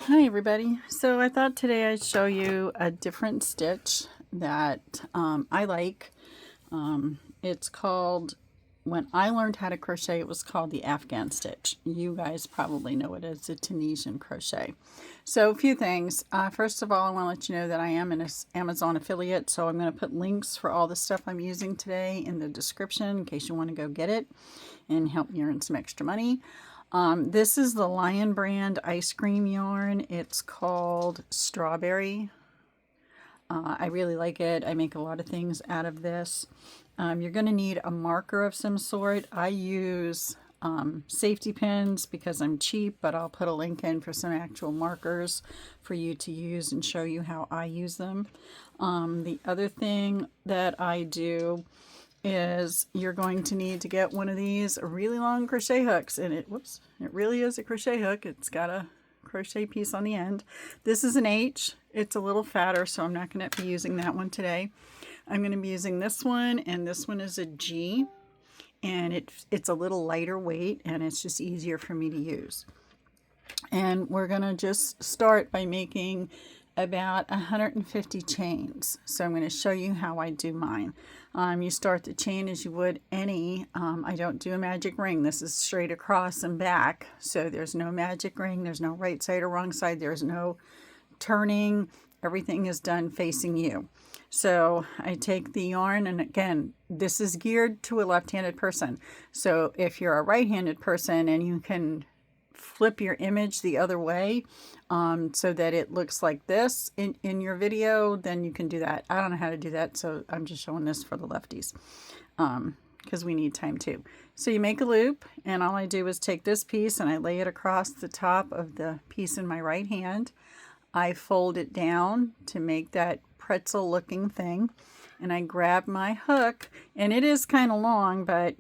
Hi everybody. So I thought today I'd show you a different stitch that I like. It's called, when I learned how to crochet, it was called the Afghan stitch. You guys probably know it as the Tunisian crochet. So a few things. First of all, I want to let you know that I am an Amazon affiliate, so I'm going to put links for all the stuff I'm using today in the description in case you want to go get it and help me earn some extra money. This is the Lion brand ice cream yarn. It's called Strawberry. I really like it. I make a lot of things out of this. You're going to need a marker of some sort. I use safety pins because I'm cheap, but I'll put a link in for some actual markers for you to use and show you how I use them. The other thing that I do is you're going to need to get one of these really long crochet hooks, and it really is a crochet hook. It's got a crochet piece on the end. This is an H. It's a little fatter, so I'm not going to be using that one today. I'm going to be using this one, and this one is a G, and it's a little lighter weight, and it's just easier for me to use. And we're going to just start by making about 150 chains. So I'm going to show you how I do mine. You start the chain as you would any. I don't do a magic ring. This is straight across and back. So there's no magic ring. There's no right side or wrong side. There's no turning. Everything is done facing you. So I take the yarn, and again, this is geared to a left-handed person. So if you're a right-handed person and you can flip your image the other way so that it looks like this in your video, then you can do that. I don't know how to do that, so I'm just showing this for the lefties because we need time too. So you make a loop, and all I do is take this piece and I lay it across the top of the piece in my right hand. I fold it down to make that pretzel looking thing, and I grab my hook, and it is kind of long, but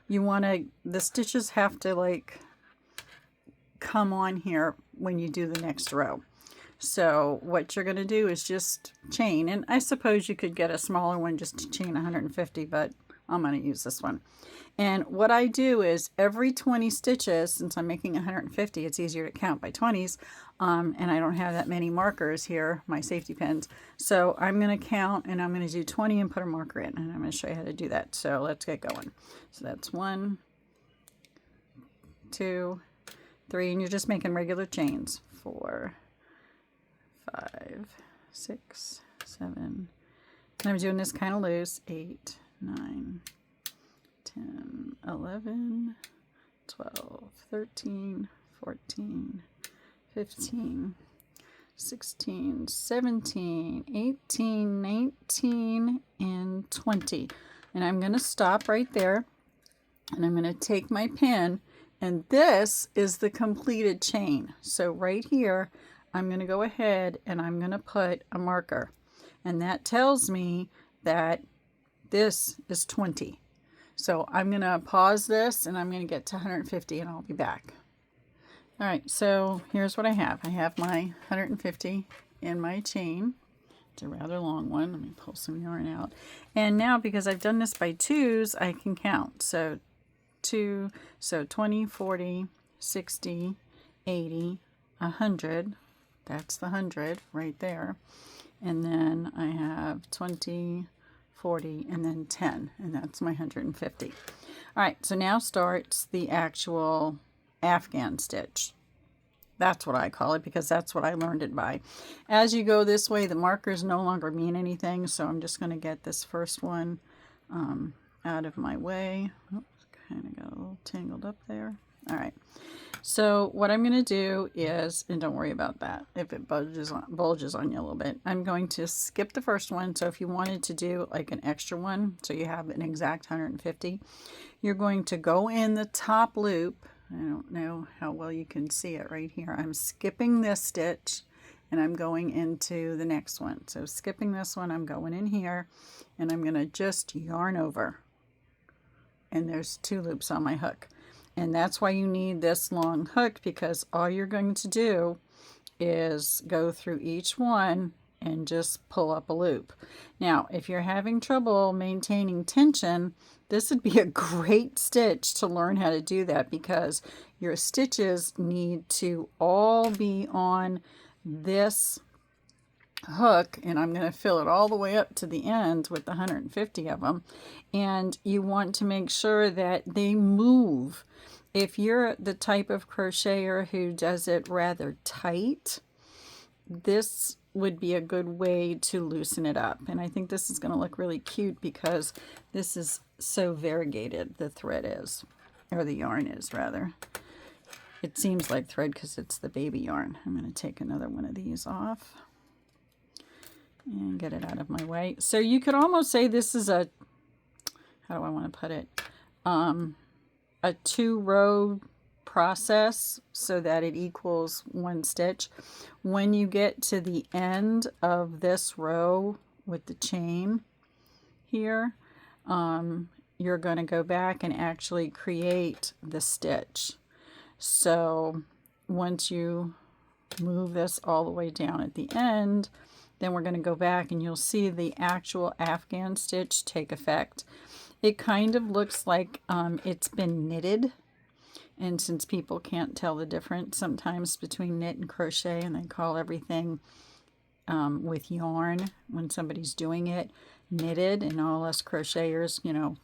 you want to, the stitches have to like come on here when you do the next row. So what you're going to do is just chain, and I suppose you could get a smaller one just to chain 150, but I'm going to use this one. And what I do is every 20 stitches, since I'm making 150, it's easier to count by 20s, and I don't have that many markers here, my safety pins. So I'm going to count, and I'm going to do 20 and put a marker in, and I'm going to show you how to do that. So let's get going. So that's 1, 2, 3, and you're just making regular chains. 4, 5, 6, 7, and I'm doing this kind of loose. 8, 9, 10, 11, 12, 13, 14, 15, 16, 17, 18, 19, and 20. And I'm going to stop right there, and I'm going to take my pin, and this is the completed chain. So right here, I'm going to go ahead and I'm going to put a marker, and that tells me that this is 20. So I'm going to pause this, and I'm going to get to 150, and I'll be back. All right, so here's what I have. I have my 150 in my chain. It's a rather long one. Let me pull some yarn out. And now, because I've done this by twos, I can count. So 2, so 20, 40, 60, 80, 100. That's the 100 right there. And then I have 20, 40, and then 10, and that's my 150. All right, so now starts the actual Afghan stitch. That's what I call it because that's what I learned it by. As you go this way, the markers no longer mean anything, so I'm just going to get this first one out of my way. Oops, kind of got a little tangled up there. All right, so what I'm going to do is, and don't worry about that if it bulges on you a little bit, I'm going to skip the first one. So if you wanted to do like an extra one, so you have an exact 150, you're going to go in the top loop. I don't know how well you can see it right here. I'm skipping this stitch, and I'm going into the next one. So skipping this one, I'm going in here, and I'm going to just yarn over. And there's 2 loops on my hook. And that's why you need this long hook, because all you're going to do is go through each one and just pull up a loop. Now, if you're having trouble maintaining tension, this would be a great stitch to learn how to do that, because your stitches need to all be on this hook, and I'm going to fill it all the way up to the end with the 150 of them, and you want to make sure that they move. If you're the type of crocheter who does it rather tight, this would be a good way to loosen it up. And I think this is going to look really cute because this is so variegated, the thread is, or the yarn is rather. It seems like thread because it's the baby yarn. I'm going to take another one of these off and get it out of my way. So you could almost say this is a, how do I want to put it? A 2-row process so that it equals 1 stitch. When you get to the end of this row with the chain here, you're going to go back and actually create the stitch. So once you move this all the way down at the end, then we're going to go back and you'll see the actual Afghan stitch take effect. It kind of looks like it's been knitted, and since people can't tell the difference sometimes between knit and crochet, and they call everything with yarn when somebody's doing it knitted, and all us crocheters, you know,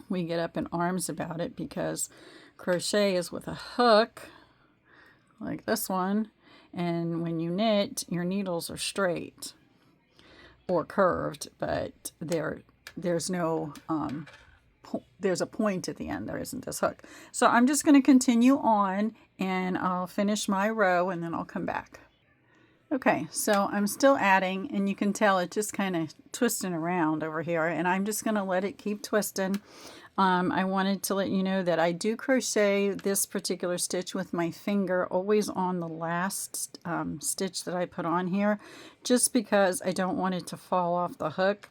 we get up in arms about it because crochet is with a hook like this one, and when you knit, your needles are straight or curved, but there's no there's a point at the end. There isn't this hook. So I'm just going to continue on, and I'll finish my row and then I'll come back. Okay, so I'm still adding, and you can tell it just kind of twisting around over here, and I'm just going to let it keep twisting. I wanted to let you know that I do crochet this particular stitch with my finger always on the last stitch that I put on here, just because I don't want it to fall off the hook.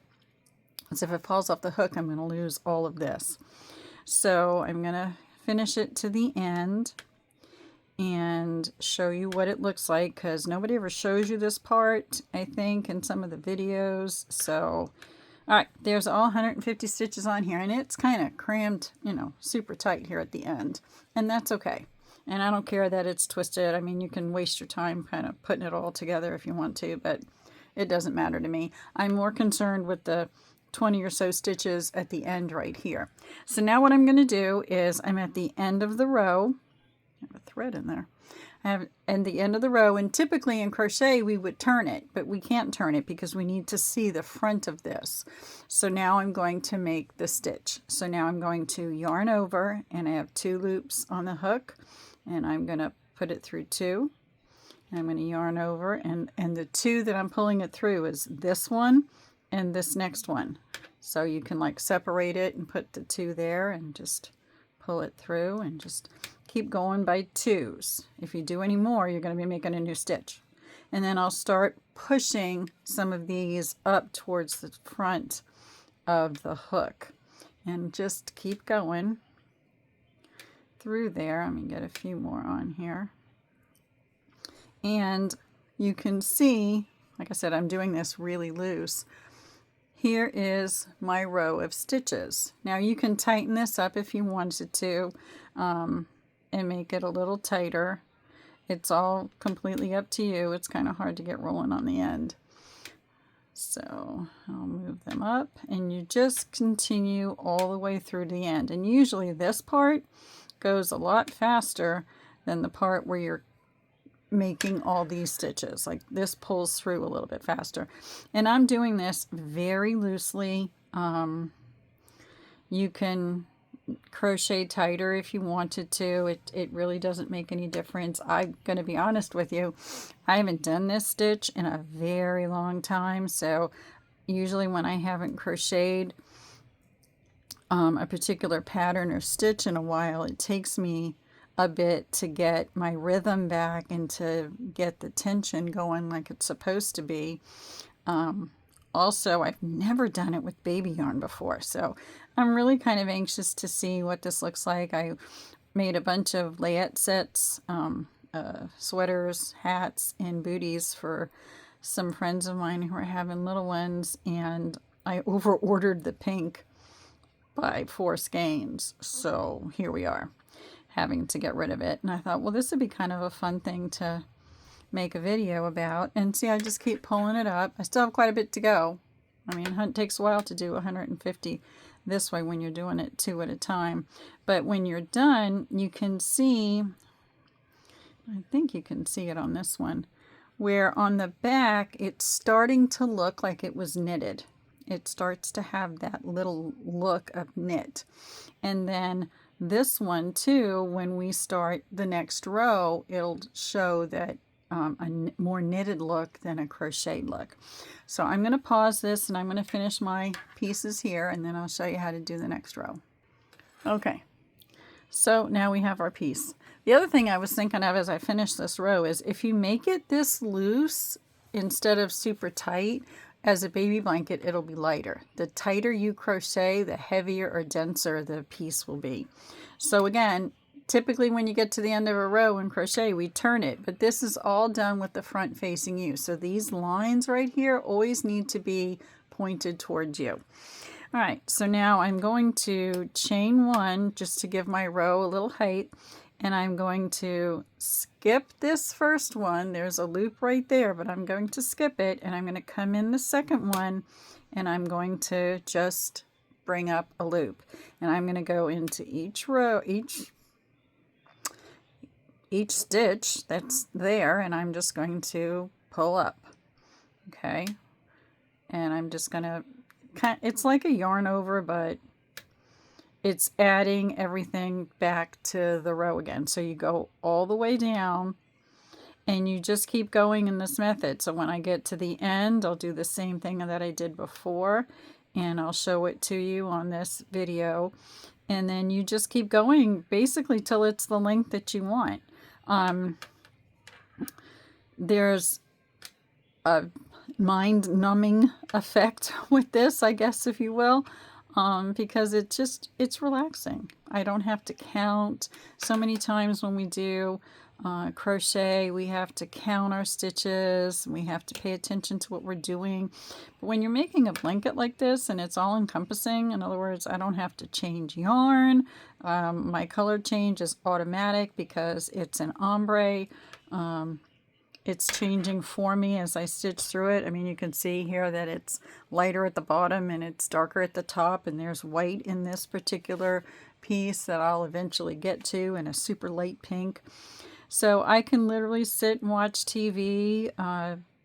Because if it falls off the hook, I'm going to lose all of this. So I'm going to finish it to the end and show you what it looks like, because nobody ever shows you this part, I think, in some of the videos. So, all right, there's all 150 stitches on here, and it's kind of crammed, you know, super tight here at the end, and that's okay. And I don't care that it's twisted. I mean, you can waste your time kind of putting it all together if you want to, but it doesn't matter to me. I'm more concerned with the 20 or so stitches at the end right here. So now what I'm going to do is I'm at the end of the row. I have a thread in there. I have at the end of the row, and typically in crochet we would turn it, but we can't turn it because we need to see the front of this. So now I'm going to make the stitch. So now I'm going to yarn over, and I have 2 loops on the hook, and I'm going to put it through 2. And I'm going to yarn over, and the 2 that I'm pulling it through is this one and this next one. So you can like separate it and put the 2 there and just pull it through and just keep going by 2s. If you do any more, you're going to be making a new stitch. And then I'll start pushing some of these up towards the front of the hook and just keep going through there. Let me get a few more on here. And you can see, like I said, I'm doing this really loose. Here is my row of stitches. Now you can tighten this up if you wanted to and make it a little tighter. It's all completely up to you. It's kind of hard to get rolling on the end. So I'll move them up, and you just continue all the way through the end. And usually this part goes a lot faster than the part where you're making all these stitches. Like this pulls through a little bit faster, and I'm doing this very loosely. You can crochet tighter if you wanted to. It really doesn't make any difference. I'm going to be honest with you, I haven't done this stitch in a very long time, so usually when I haven't crocheted a particular pattern or stitch in a while, it takes me a bit to get my rhythm back and to get the tension going like it's supposed to be. Also, I've never done it with baby yarn before, so I'm really kind of anxious to see what this looks like. I made a bunch of layette sets, sweaters, hats, and booties for some friends of mine who are having little ones, and I over ordered the pink by 4 skeins. So here we are, having to get rid of it. And I thought, well, this would be kind of a fun thing to make a video about. And see, I just keep pulling it up. I still have quite a bit to go. I mean, it takes a while to do 150 this way when you're doing it 2 at a time. But when you're done, you can see, I think you can see it on this one, where on the back it's starting to look like it was knitted. It starts to have that little look of knit. And then this one too, when we start the next row, it'll show that a more knitted look than a crocheted look. So I'm going to pause this and I'm going to finish my pieces here, and then I'll show you how to do the next row. Okay, so now we have our piece. The other thing I was thinking of as I finish this row is if you make it this loose instead of super tight, as a baby blanket, it'll be lighter. The tighter you crochet, the heavier or denser the piece will be. So again, typically when you get to the end of a row in crochet, we turn it, but this is all done with the front facing you. So these lines right here always need to be pointed towards you. All right, so now I'm going to chain 1 just to give my row a little height, and I'm going to skip this first one. There's a loop right there, but I'm going to skip it, and I'm going to come in the second one, and I'm going to just bring up a loop. And I'm going to go into each row, each stitch that's there, and I'm just going to pull up. Okay, and I'm just going to, it's like a yarn over, but it's adding everything back to the row again. So you go all the way down and you just keep going in this method. So when I get to the end, I'll do the same thing that I did before, and I'll show it to you on this video. And then you just keep going basically till it's the length that you want. There's a mind-numbing effect with this, I guess, if you will. Because it's relaxing. I don't have to count. So many times when we do crochet, we have to count our stitches. We have to pay attention to what we're doing. But when you're making a blanket like this and it's all encompassing, in other words, I don't have to change yarn. My color change is automatic because it's an ombre. It's changing for me as I stitch through it. I mean, you can see here that it's lighter at the bottom and it's darker at the top, and there's white in this particular piece that I'll eventually get to, and a super light pink. So I can literally sit and watch TV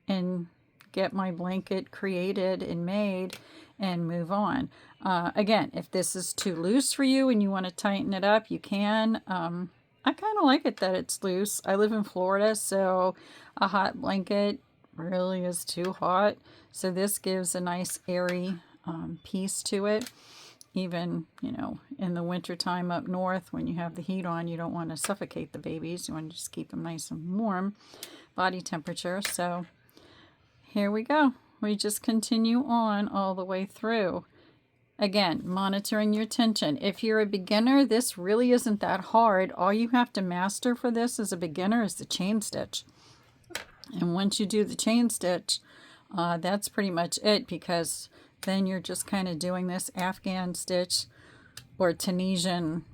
and get my blanket created and made and move on. Again, if this is too loose for you and you want to tighten it up, you can. I kind of like it that it's loose. I live in Florida, so a hot blanket really is too hot. So this gives a nice airy piece to it. Even, you know, in the winter time up north when you have the heat on, you don't want to suffocate the babies. You want to just keep them nice and warm body temperature. So here we go. We just continue on all the way through. Again, monitoring your tension. If you're a beginner, this really isn't that hard. All you have to master for this as a beginner is the chain stitch. And once you do the chain stitch, that's pretty much it, because then you're just kind of doing this Afghan stitch or Tunisian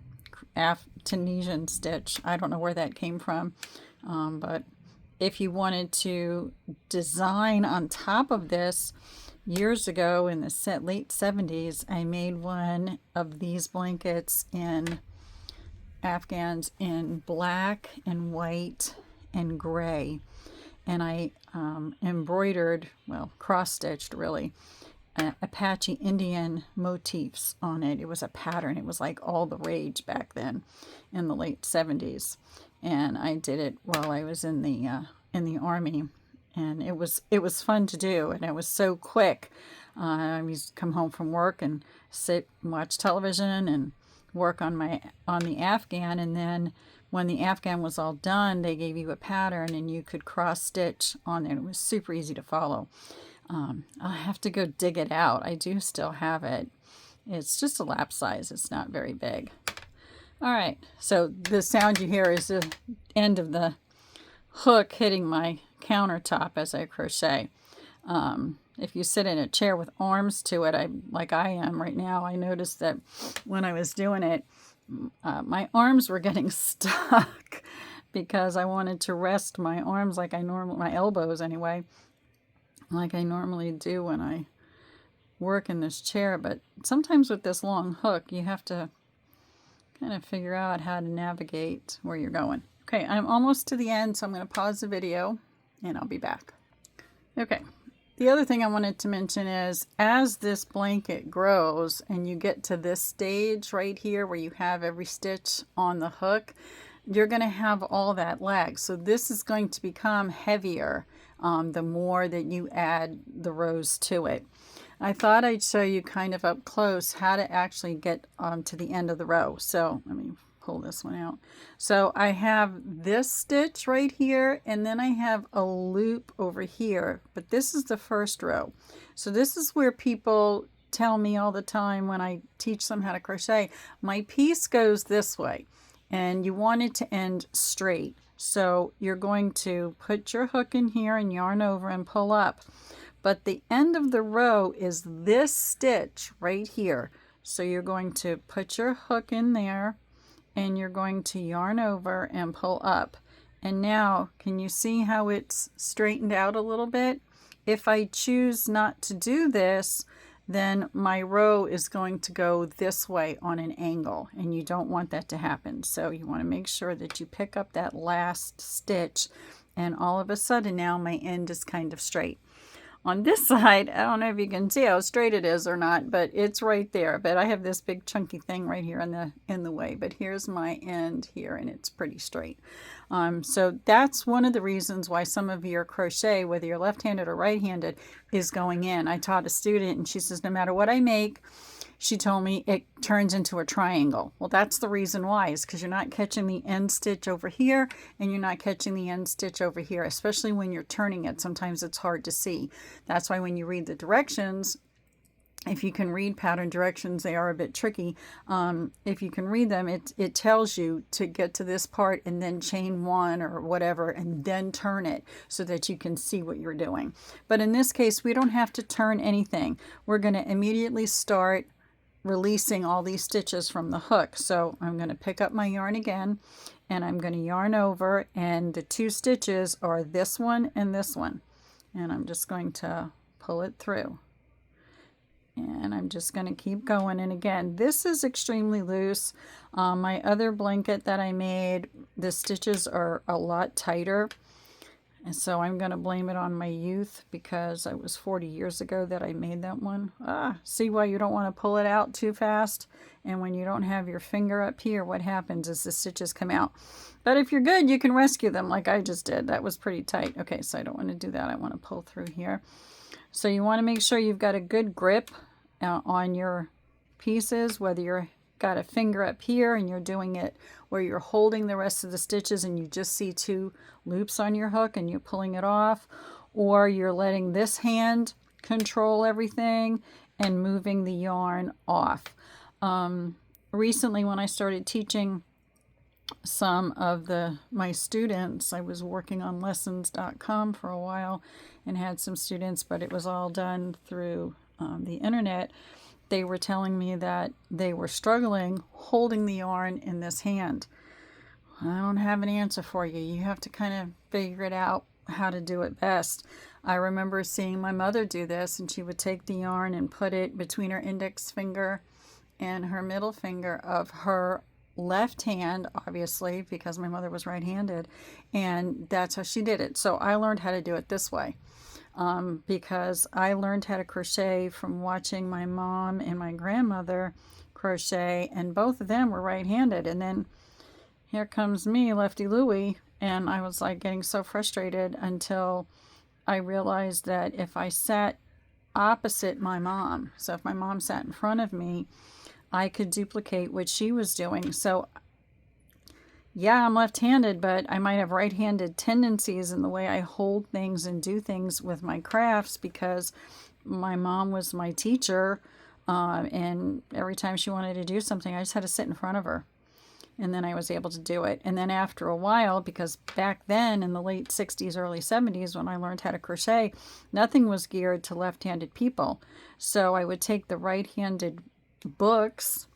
stitch. I don't know where that came from, but if you wanted to design on top of this, years ago in the late 70s, I made one of these blankets in Afghans in black and white and gray. And I embroidered, well, cross-stitched really, Apache Indian motifs on it. It was a pattern. It was like all the rage back then in the late 70s. And I did it while I was in the Army. And it was fun to do, and it was so quick. I used to come home from work and sit and watch television and work on the Afghan, and then when the Afghan was all done, they gave you a pattern and you could cross stitch on it. It was super easy to follow. I'll have to go dig it out. I do still have it. It's just a lap size. It's not very big. All right, so the sound you hear is the end of the hook hitting my countertop as I crochet. If you sit in a chair with arms to it, like I am right now, I noticed that when I was doing it, my arms were getting stuck because I wanted to rest my arms like my elbows anyway, like I normally do when I work in this chair. But sometimes with this long hook, you have to kind of figure out how to navigate where you're going. Okay, I'm almost to the end, so I'm going to pause the video and I'll be back. Okay, the other thing I wanted to mention is as this blanket grows and you get to this stage right here where you have every stitch on the hook, you're going to have all that lag. So this is going to become heavier the more that you add the rows to it. I thought I'd show you kind of up close how to actually get to the end of the row. So let me pull this one out. So I have this stitch right here, and then I have a loop over here, but this is the first row. So this is where people tell me all the time when I teach them how to crochet, my piece goes this way, and you want it to end straight. So you're going to put your hook in here and yarn over and pull up. But the end of the row is this stitch right here. So you're going to put your hook in there and you're going to yarn over and pull up. And now, can you see how it's straightened out a little bit? If I choose not to do this, then my row is going to go this way on an angle, and you don't want that to happen. So you want to make sure that you pick up that last stitch, and all of a sudden now my end is kind of straight. On this side, I don't know if you can see how straight it is or not, but it's right there. But I have this big chunky thing right here in the way. But here's my end here, and it's pretty straight. So that's one of the reasons why some of your crochet, whether you're left-handed or right-handed, is going in. I taught a student, and she says, no matter what I make, she told me it turns into a triangle. Well, that's the reason why, is because you're not catching the end stitch over here and you're not catching the end stitch over here, especially when you're turning it. Sometimes it's hard to see. That's why when you read the directions, if you can read pattern directions, they are a bit tricky. If you can read them, it tells you to get to this part and then chain one or whatever and then turn it so that you can see what you're doing. But in this case, we don't have to turn anything. We're going to immediately start releasing all these stitches from the hook. So I'm going to pick up my yarn again and I'm going to yarn over, and the two stitches are this one and this one, and I'm just going to pull it through, and I'm just going to keep going. And again, this is extremely loose. My other blanket that I made, the stitches are a lot tighter. And so I'm going to blame it on my youth, because it was 40 years ago that I made that one. See why you don't want to pull it out too fast? And when you don't have your finger up here, what happens is the stitches come out. But if you're good, you can rescue them like I just did. That was pretty tight. Okay, so I don't want to do that. I want to pull through here. So you want to make sure you've got a good grip on your pieces, whether you're got a finger up here and you're doing it where you're holding the rest of the stitches and you just see two loops on your hook and you're pulling it off, or you're letting this hand control everything and moving the yarn off. Recently, when I started teaching some of my students, I was working on lessons.com for a while and had some students, but it was all done through the internet. They were telling me that they were struggling holding the yarn in this hand. I don't have an answer for you. You have to kind of figure it out how to do it best. I remember seeing my mother do this, and she would take the yarn and put it between her index finger and her middle finger of her left hand, obviously, because my mother was right-handed, and that's how she did it. So I learned how to do it this way. Because I learned how to crochet from watching my mom and my grandmother crochet, and both of them were right-handed. And then here comes me, Lefty Louie, and I was like getting so frustrated until I realized that if I sat opposite my mom, so if my mom sat in front of me, I could duplicate what she was doing. So yeah, I'm left-handed, but I might have right-handed tendencies in the way I hold things and do things with my crafts, because my mom was my teacher, and every time she wanted to do something, I just had to sit in front of her. and then I was able to do it. And then after a while, because back then in the late 60s, early 70s, when I learned how to crochet, nothing was geared to left-handed people. So I would take the right-handed books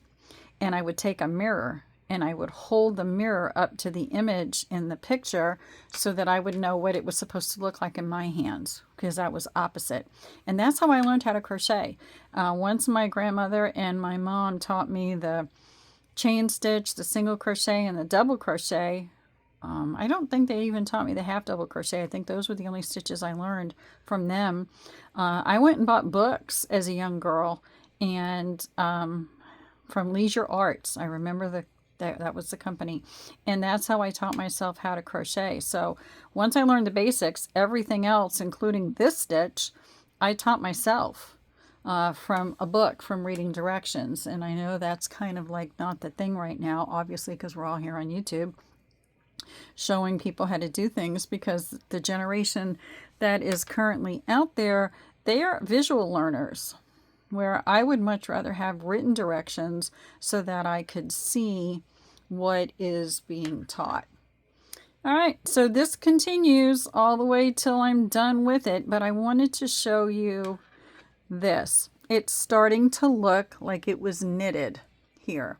and I would take a mirror and I would hold the mirror up to the image in the picture so that I would know what it was supposed to look like in my hands, because that was opposite. And that's how I learned how to crochet. Once my grandmother and my mom taught me the chain stitch, the single crochet, and the double crochet. I don't think they even taught me the half double crochet. I think those were the only stitches I learned from them. I went and bought books as a young girl, and from Leisure Arts. I remember that was the company, and that's how I taught myself how to crochet. So once I learned the basics, everything else, including this stitch, I taught myself from a book, from reading directions. And I know that's kind of like not the thing right now, obviously, because we're all here on YouTube showing people how to do things, because the generation that is currently out there, they are visual learners, where I would much rather have written directions so that I could see what is being taught. All right, so this continues all the way till I'm done with it, but I wanted to show you this. It's starting to look like it was knitted here,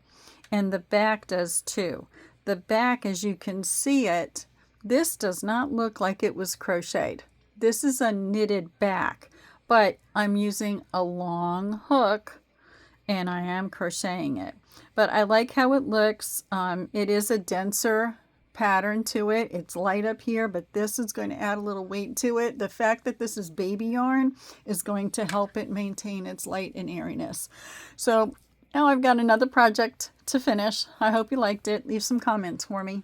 and the back does too. The back, as you can see it, this does not look like it was crocheted. This is a knitted back, but I'm using a long hook and I am crocheting it. But I like how it looks. It is a denser pattern to it. It's light up here, but this is going to add a little weight to it. The fact that this is baby yarn is going to help it maintain its light and airiness. So now I've got another project to finish. I hope you liked it. Leave some comments for me.